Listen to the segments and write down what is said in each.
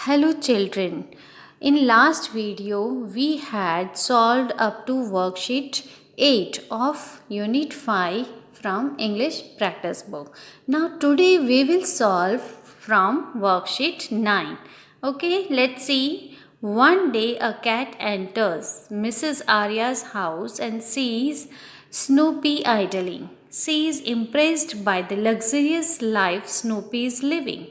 Hello children. In last video we had solved up to worksheet 8 of unit 5 from English practice book. Now today we will solve from worksheet 9. Okay, let's see. One day a cat enters Mrs. Arya's house and sees Snoopy idling. She is impressed by the luxurious life Snoopy is living.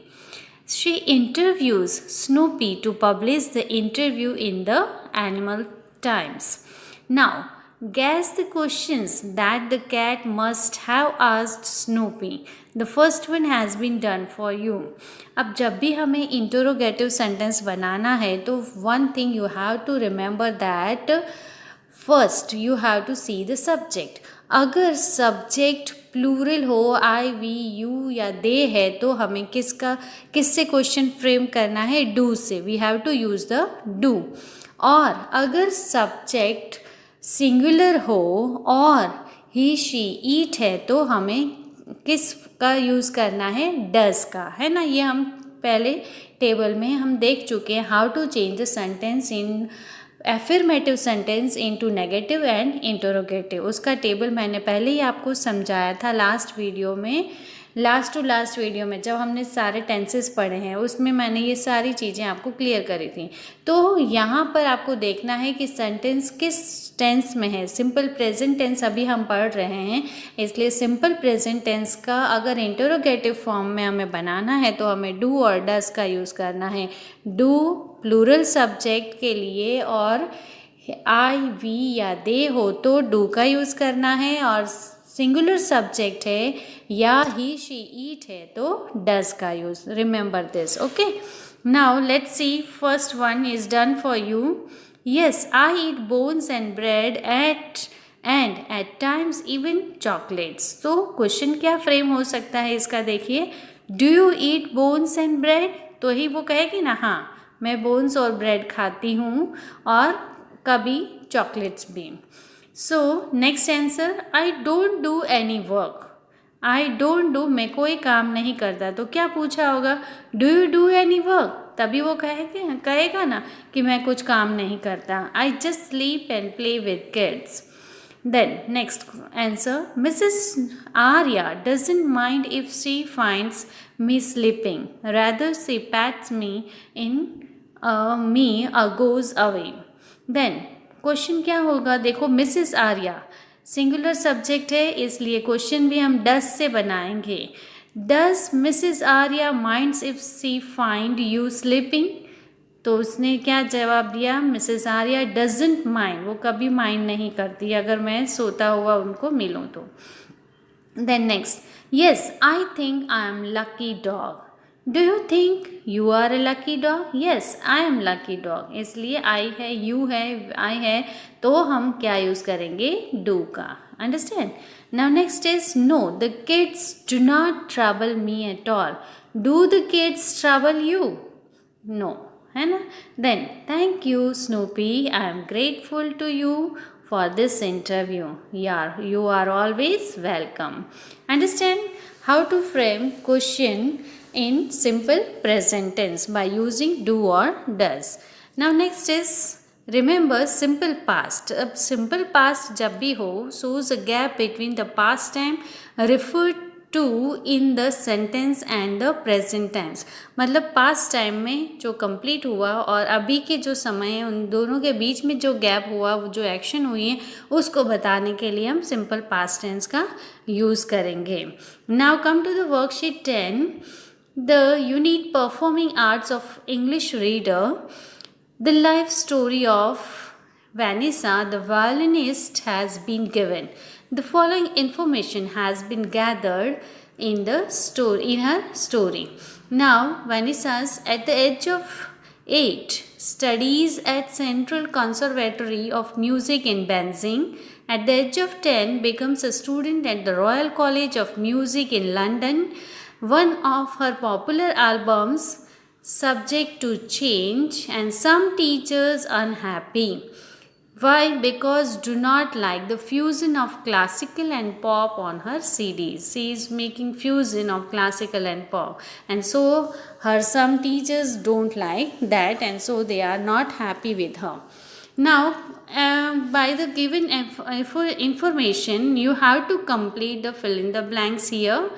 She interviews Snoopy to publish the interview in the Animal Times. Now, guess the questions that the cat must have asked Snoopy. The first one has been done for you. अब जब भी हमें interrogative sentence बनाना है तो one thing you have to remember that first you have to see the subject. अगर subject plural हो आई we you या दे है तो हमें किससे क्वेश्चन फ्रेम करना है डू से. We have to use the do. और अगर सब्जेक्ट सिंगुलर हो और ही शी ईट है तो हमें किस का यूज़ करना है डज का, है ना. ये हम पहले टेबल में हम देख चुके हैं how to change the sentence in affirmative sentence into negative and interrogative. उसका टेबल मैंने पहले ही आपको समझाया था लास्ट वीडियो में जब हमने सारे टेंसेस पढ़े हैं उसमें मैंने ये सारी चीज़ें आपको क्लियर करी थी. तो यहाँ पर आपको देखना है कि सेंटेंस किस टेंस में है. सिंपल प्रेजेंट टेंस अभी हम पढ़ रहे हैं, इसलिए सिंपल प्रेजेंट टेंस का अगर इंटरोगेटिव फॉर्म में हमें बनाना है तो हमें डू और डज का यूज़ करना है. डू प्लूरल सब्जेक्ट के लिए और आई वी या दे हो तो डू का यूज़ करना है, और सिंगुलर सब्जेक्ट है या ही शी ईट है तो डज का use. Remember this. Okay, now let's see. First one is done for you. Yes, I eat buns and bread at times even chocolates. तो क्वेश्चन क्या फ्रेम हो सकता है इसका देखिए. Do you eat buns and bread? तो ही वो कहेगी ना हाँ मैं बोन्स और ब्रेड खाती हूँ और कभी चॉकलेट्स भी. So next answer, I don't do any work. I don't do, मैं कोई काम नहीं करता. तो क्या पूछा होगा, do you do any work? तभी वो कहेगा ना कि मैं कुछ काम नहीं करता. I just sleep and play with kids. Then next answer, Mrs. Arya doesn't mind if she finds me sleeping. Rather she pats me goes away. Then question क्या होगा देखो. मिसेस आर्या सिंगुलर सब्जेक्ट है इसलिए क्वेश्चन भी हम does से बनाएंगे. Does Mrs Arya minds if she find you sleeping? तो उसने क्या जवाब दिया, मिसेस आर्या डजंट माइंड, वो कभी माइंड नहीं करती अगर मैं सोता हुआ उनको मिलूँ तो. Then next, yes I think I am lucky dog. Do you think you are a lucky dog? Yes I am lucky dog. इसलिए आई है, यू है, आई है तो हम क्या यूज़ करेंगे डू का. Understand. Now next is no the kids do not trouble me at all. Do the kids trouble you? No, है ना. Then thank you Snoopy, I am grateful to you for this interview. यार you are always welcome. Understand how to frame question in simple present tense by using do or does. Now next is remember simple past. अब simple past जब भी हो shows a gap between the past time referred to in the sentence and the present tense. मतलब past time में जो complete हुआ और अभी के जो समय है उन दोनों के बीच में जो gap हुआ, वो जो action हुई है उसको बताने के लिए हम simple past tense का use करेंगे. Now come to the worksheet 10. The unit performing arts of English reader. The life story of Vanessa, the violinist, has been given. The following information has been gathered in her story. Now, Vanessa's at the age of 8 studies at Central Conservatory of Music in Beijing. At the age of 10 becomes a student at the Royal College of Music in London. One of her popular albums subject to change and some teachers unhappy. Why? Because do not like the fusion of classical and pop on her CDs. She is making fusion of classical and pop, and so her some teachers don't like that, and so they are not happy with her. Now, by the given information, you have to complete the fill in the blanks here.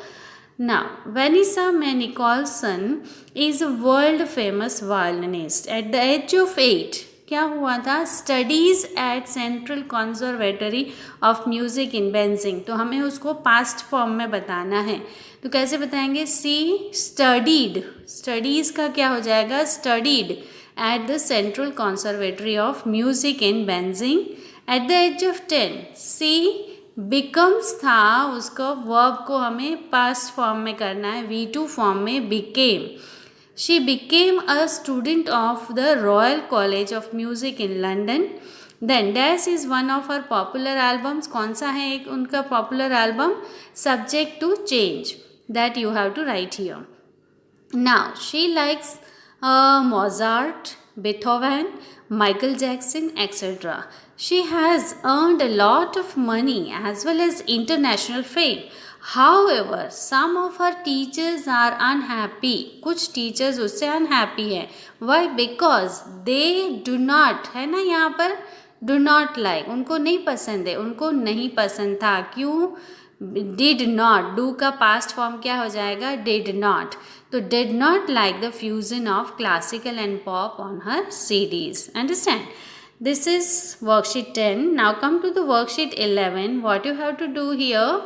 Now, Vanessa Mae Nicholson is a world famous violinist. At the age of 8, क्या हुआ था? Studies at central conservatory of music in Beijing. तो हमें उसको past form में बताना है. तो कैसे बताएंगे? सी स्टडीड. स्टडीज़ का क्या हो जाएगा? Studied at the central conservatory of music in Beijing at the age of 10. She becomes था, उसको वर्ब को हमें पास्ट फॉर्म में करना है, V2 फॉर्म में became. She became a student of the Royal College of Music in London. Then dash is one of her popular albums. कौन सा है एक उनका popular album? Subject to change. That you have to write here. Now she likes Mozart, Beethoven, Michael Jackson, etc. She has earned a lot of money as well as international fame. However, some of her teachers are unhappy. कुछ teachers उससे unhappy हैं. Why? Because they do not, है ना यहाँ पर, do not like, उनको नहीं पसंद है, उनको नहीं पसंद था. क्यों? Did not. Do का past form क्या हो जाएगा? Did not. तो did not like the fusion of classical and pop on her CDs. Understand? This is worksheet 10. Now come to the worksheet 11. What you have to do here?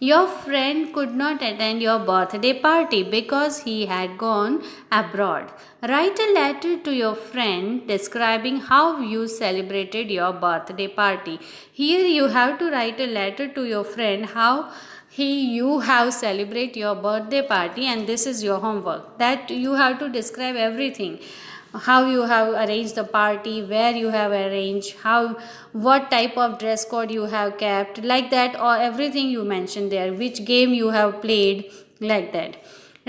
Your friend could not attend your birthday party because he had gone abroad. Write a letter to your friend describing how you celebrated your birthday party. Here you have to write a letter to your friend how you have celebrate your birthday party, and this is your homework, that you have to describe everything, how you have arranged the party, where you have arranged, what type of dress code you have kept, like that, or everything you mentioned there, which game you have played, like that.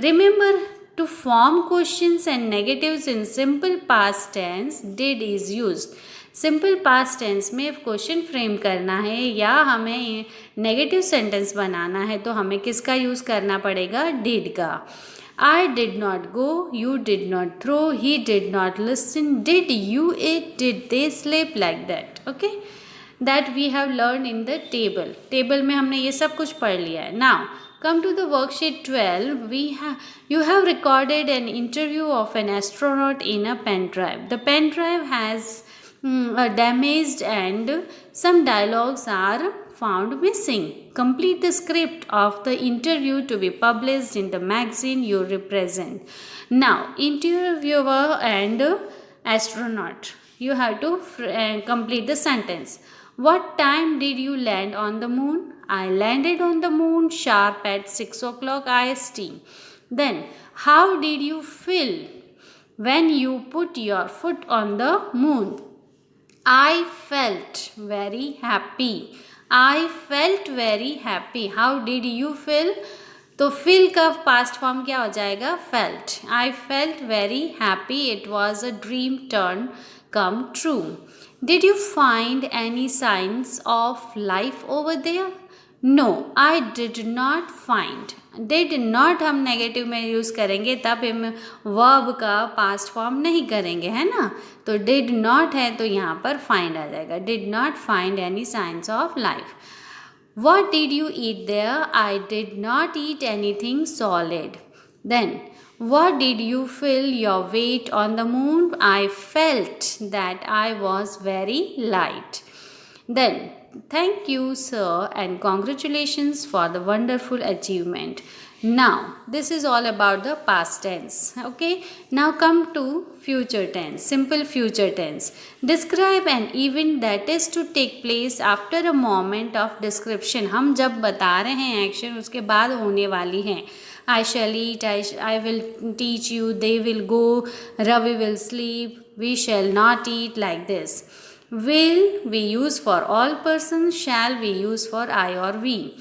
Remember to form questions and negatives in simple past tense. Did is used. Simple past tense में question frame करना है या हमें negative sentence बनाना है तो हमें किसका use करना पड़ेगा? डिड का. I did not go, you did not throw, he did not listen, did you eat, did they sleep, like that. Okay, that we have learned in the table. Table में हमने ये सब कुछ पढ़ लिया है. Now come to the worksheet 12. You have recorded an interview of an astronaut in a pen drive. The pen drive has damaged and some dialogues are found missing. Complete the script of the interview to be published in the magazine you represent. Now, interviewer and astronaut. You have to complete the sentence. What time did you land on the moon? I landed on the moon sharp at 6 o'clock IST. Then, how did you feel when you put your foot on the moon? I felt very happy. I felt very happy. How did you feel? तो feel का past form क्या हो जाएगा? Felt. I felt very happy. It was a dream turn come true. Did you find any signs of life over there? No, I did not find. Did not हम negative में use करेंगे तब हम verb का past form नहीं करेंगे, है ना. तो did not है तो यहाँ पर find आ जाएगा. Did not find any signs of life. What did you eat there? I did not eat anything solid. Then, what did you feel your weight on the moon? I felt that I was very light. Then, thank you, sir, and congratulations for the wonderful achievement. Now, this is all about the past tense. Okay, now come to future tense, simple future tense. Describe an event that is to take place after a moment of description. हम जब बता रहे हैं action उसके बाद होने वाली हैं. I shall eat, I will teach you, they will go, Ravi will sleep, we shall not eat, like this. Will we use for all persons, shall we use for I or we.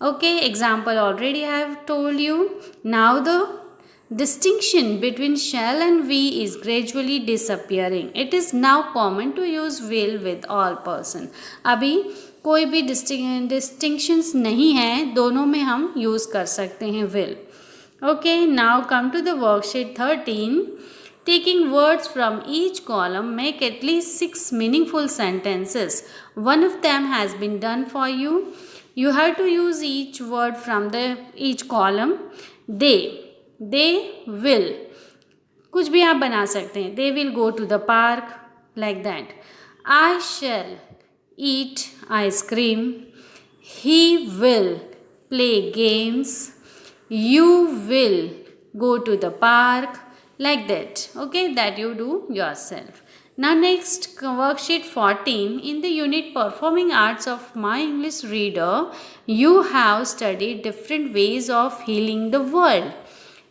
Okay, example already I have told you. Now distinction between shall and we is gradually disappearing. It is now common to use will with all person. अभी कोई भी distinctions नहीं है, दोनों में हम use कर सकते हैं will. Okay, now come to the worksheet 13. Taking words from each column, make at least 6 meaningful sentences. One of them has been done for you. You have to use each word from each column. They will, कुछ भी आप बना सकते हैं. They will go to the park, like that. I shall eat ice cream. He will play games. You will go to the park, like that. Okay, that you do yourself. Now next, worksheet 14. In the unit Performing Arts of My English Reader, you have studied different ways of healing the world.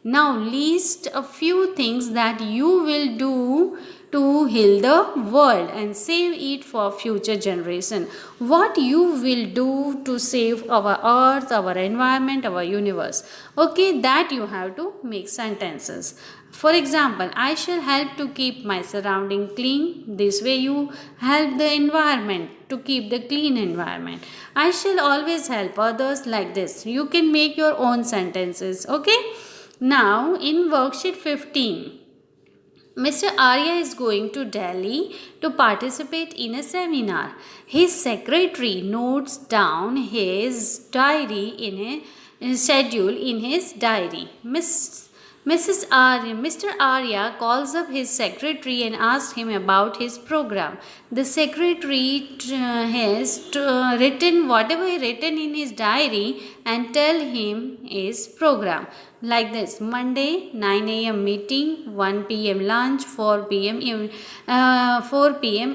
Now list a few things that you will do to heal the world and save it for future generation. What you will do to save our earth, our environment, our universe. Okay, that you have to make sentences. For example, I shall help to keep my surrounding clean. This way you help the environment to keep the clean environment. I shall always help others, like this. You can make your own sentences. Okay. Now in worksheet 15, Mr. Arya is going to Delhi to participate in a seminar. His secretary notes down his diary in a schedule in his diary. Mr. Arya calls up his secretary and asks him about his program. The secretary has written whatever he written in his diary and tell him his program. Like this: Monday 9 a.m. meeting, 1 p.m. lunch, 4 p.m.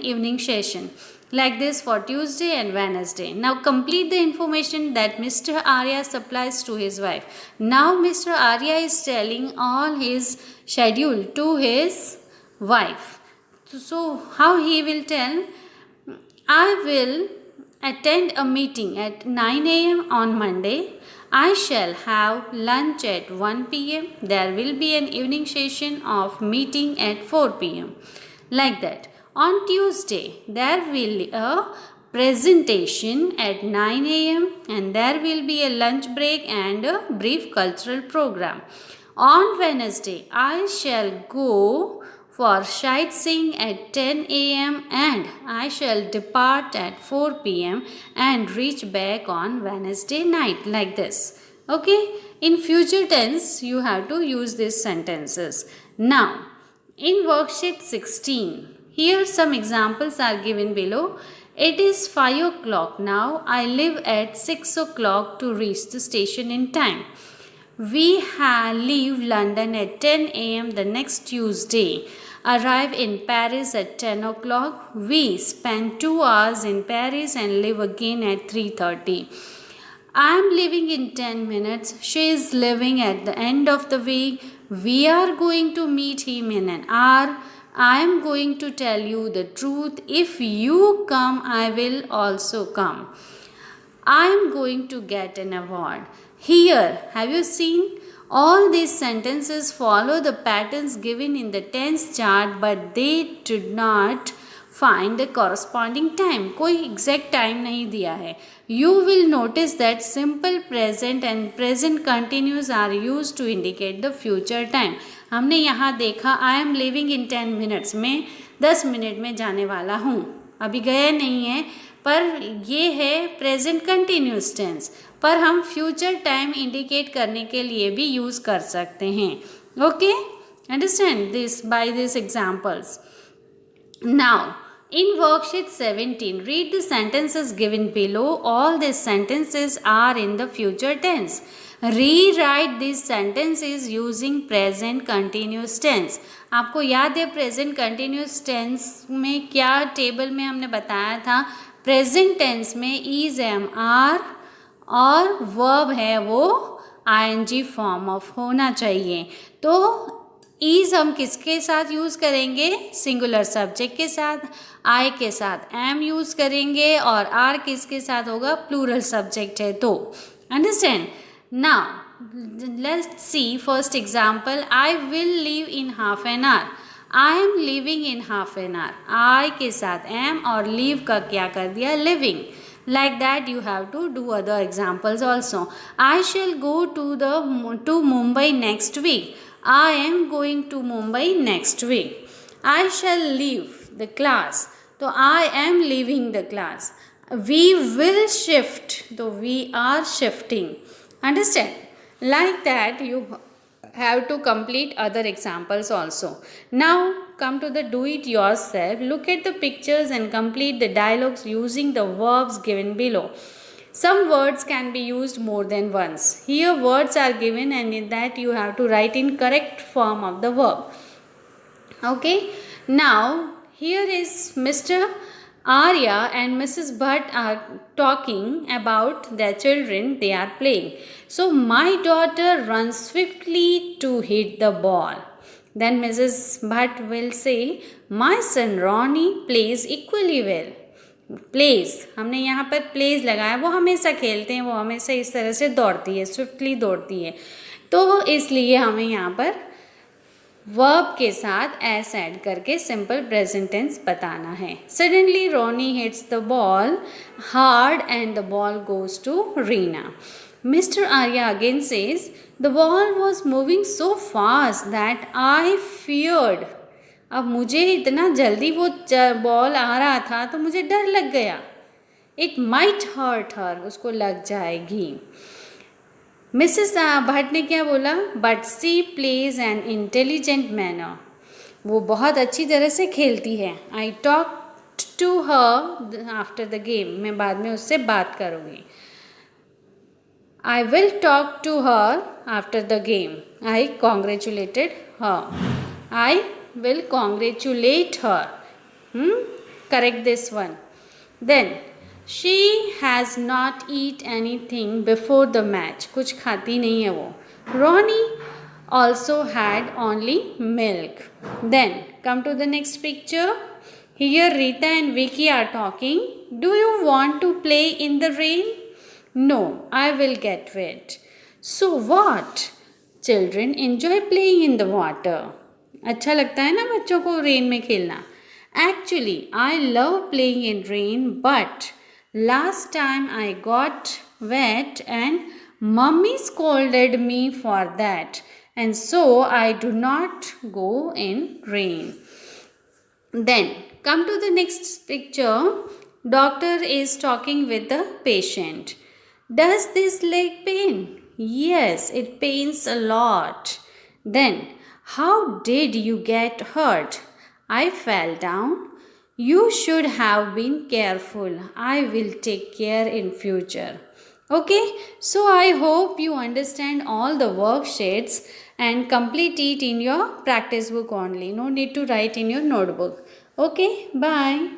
evening session. Like this for Tuesday and Wednesday. Now complete the information that Mr. Arya supplies to his wife. Now Mr. Arya is telling all his schedule to his wife. So how he will tell? I will attend a meeting at 9 a.m. on Monday. I shall have lunch at 1 p.m. There will be an evening session of meeting at 4 p.m. Like that. On Tuesday, there will be a presentation at 9 a.m. and there will be a lunch break and a brief cultural program. On Wednesday, I shall go for sightseeing at 10 a.m. and I shall depart at 4 p.m. and reach back on Wednesday night, like this. Okay, in future tense you have to use these sentences. Now in worksheet 16, here some examples are given below. It is 5 o'clock now. I leave at 6 o'clock to reach the station in time. We leave London at 10 a.m. the next Tuesday. Arrive in Paris at 10 o'clock. We spend 2 hours in Paris and leave again at 3:30. I am leaving in 10 minutes. She is leaving at the end of the week. We are going to meet him in an hour. I am going to tell you the truth. If you come, I will also come. I am going to get an award. Here, have you seen? All these sentences follow the patterns given in the tense chart, but they did not find the corresponding time. कोई exact time नहीं दिया है. You will notice that simple present and present continuous are used to indicate the future time. हमने यहाँ देखा I am leaving in 10 minutes में 10 minute में जाने वाला हूँ. अभी गए नहीं है, पर ये है प्रेजेंट कंटिन्यूस टेंस, पर हम फ्यूचर टाइम इंडिकेट करने के लिए भी यूज़ कर सकते हैं. Okay, understand this by this examples. Now in worksheet 17, read the sentences given below. All these sentences are in the future tense. Rewrite these sentences using present continuous tense. आपको याद है प्रेजेंट कंटिन्यूस टेंस में क्या table में हमने बताया था? Present tense में इज एम आर और वर्ब है वो आईएनजी फॉर्म ऑफ होना चाहिए. तो इज हम किसके साथ यूज़ करेंगे? सिंगुलर सब्जेक्ट के साथ. आई के साथ एम यूज़ करेंगे और आर किसके साथ होगा? प्लूरल सब्जेक्ट है तो. Understand. Now let's see first example. I will leave in half an hour. I am leaving in half an hour. I के साथ am और leave का क्या कर दिया? Living. Like that you have to do other examples also. I shall go to Mumbai next week. I am going to Mumbai next week. I shall leave the class. So I am leaving the class. We will shift. So we are shifting. Understand? Like that you have to complete other examples also. Now come to the do it yourself. Look at the pictures and complete the dialogues using the verbs given below. Some words can be used more than once. Here words are given and in that you have to write in correct form of the verb. Okay. Now here is Mr. Arya and Mrs. Bhatt are talking about their children they are playing. So my daughter runs swiftly to hit the ball. Then Mrs. Bhatt will say, my son Ronnie plays equally well. Plays हमने यहाँ पर pledge लगाया, वो हमेशा खेलते हैं, वो हमेशा इस तरह से दौड़ती है, स्विफ्टली दौड़ती है, तो इसलिए हमें यहाँ पर वर्ब के साथ एस ऐड करके सिंपल प्रेजेंट टेंस बताना है. Suddenly Ronnie hits the ball hard and the ball goes to Reena. Mister Arya again says the ball was moving so fast that I feared. अब मुझे इतना जल्दी वो बॉल आ रहा था तो मुझे डर लग गया. इट माइट हर्ट हर, उसको लग जाएगी. मिसेस भट्ट ने क्या बोला? But she plays an intelligent manner. वो बहुत अच्छी तरह से खेलती है. I talk to her after the game. मैं बाद में उससे बात करूँगी. I will talk to her after the game. I congratulated her. I will congratulate her. Correct this one. Then she has not eat anything before the match. कुछ खाती नहीं है वो. Ronnie also had only milk. Then come to the next picture. Here Rita and Vicky are talking. Do you want to play in the rain? No, I will get wet. So what? Children enjoy playing in the water. अच्छा लगता है ना बच्चों को rain में खेलना. Actually I love playing in rain but last time I got wet and mummy scolded me for that and so I do not go in rain. Then come to the next picture. Doctor is talking with the patient. Does this leg pain? Yes, it pains a lot. Then, how did you get hurt? I fell down. You should have been careful. I will take care in future. Okay, so I hope you understand all the worksheets and complete it in your practice book only. No need to write in your notebook. Okay, bye.